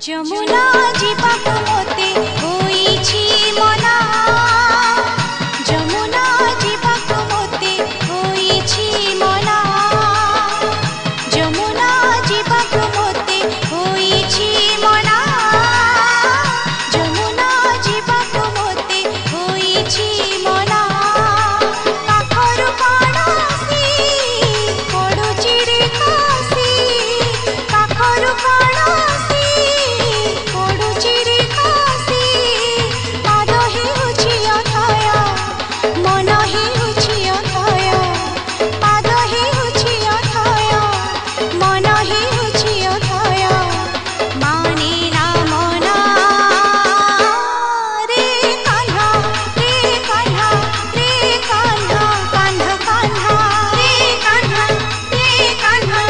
ଯମୁନା ଯିବାକୁ ମୋତେ ହୋଇଛି ମନା, ଯମୁନା ଯିବାକୁ ମୋତେ ହୋଇଛି ମନା, ଯମୁନା ଯିବାକୁ ମୋତେ ହୋଇଛି ମନା, ଯମୁନା ଯିବାକୁ ମୋତେ ହୋଇଛି ମନା। କାଖରୁ କୌଣସି ପଡ଼ୁଛି ରେ କାଶୀ, କାଖରୁ କୌଣସି ପଡ଼ୁଛି ରେ କାଶୀ। ପାଦ ହେଉଛି ଅଥୟ, ମନ ହେଉଛି ଅଥୟ, ପାଦ ହେଉଛି ଅଥୟ, ମନ ହେଉଛି ଅଥୟ। ମାନେ ନା ମନା ରେ କାହ୍ନା, ରେ କାହ୍ନା, ରେ କାହ୍ନା, କାହ୍ନା କାହ୍ନା ରେ କାହ୍ନା, ରେ କାହ୍ନା,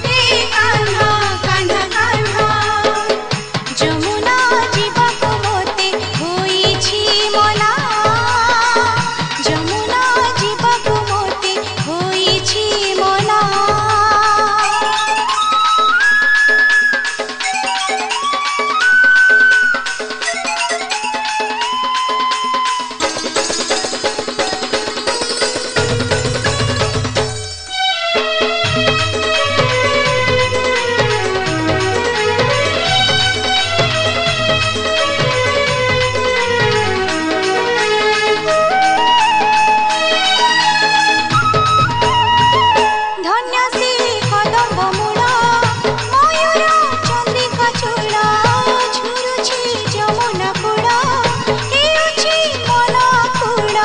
ରେ କାହ୍ନା, କାହ୍ନା କାହ୍ନା। ଯମୁନା ଯିବାକୁ ମୋତେ ହୋଇଛି ମନା, ଯମୁନା ଯିବାକୁ ମୋତେ ହୋଇଛି ମନା। ଧନ୍ୟ ସେ କଦମ୍ବ ମୂଳ, ମୟୂର ଚନ୍ଦ୍ରିକା ଚୂଳ, ଝୁରୁଛି ଯମୁନା କୂଳ, ହେଉଛି ମନ କୂଳ।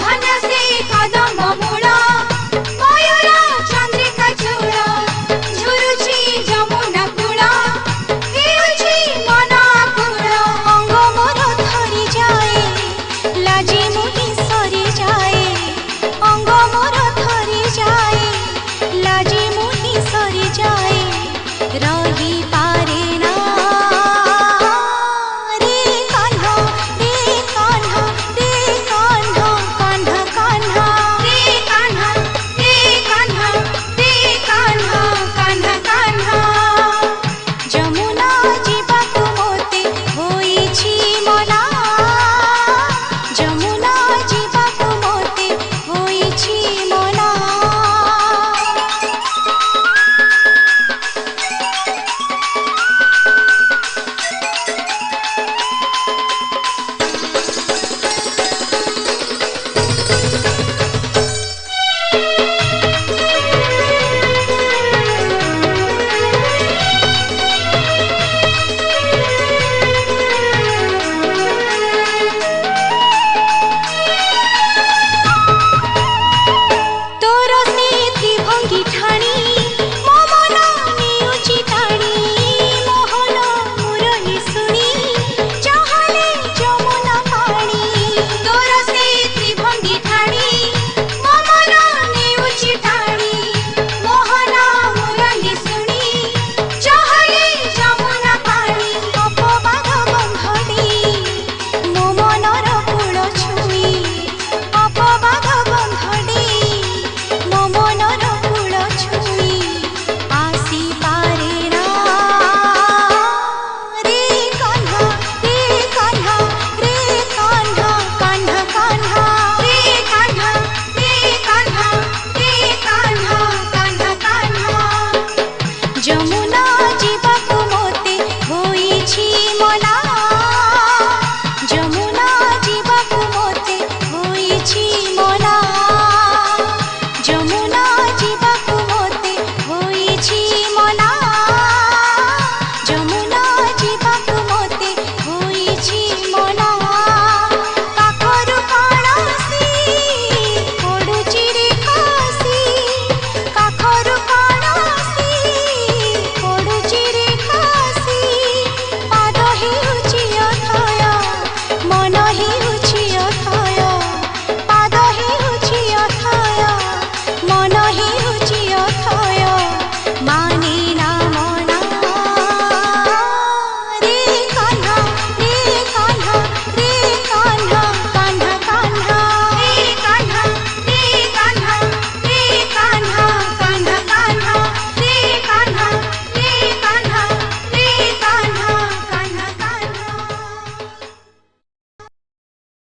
ଧନ୍ୟ ସେ କଦମ୍ବ ମୂଳ, ମୟୂର ଚନ୍ଦ୍ରିକା ଚୂଳ, ଝୁରୁଛି ଯମୁନା କୂଳ, ହେଉଛି ମନ କୂଳ। ଅଙ୍ଗ ମୋର ଥରି ଯାଏ, ଲାଜି ମୁହିଁ ସରିଯାଏ, ଅଙ୍ଗ ମୋର ଥରି ଯାଏ, ଲାଜି ମୁହିଁ ସରିଯାଏ।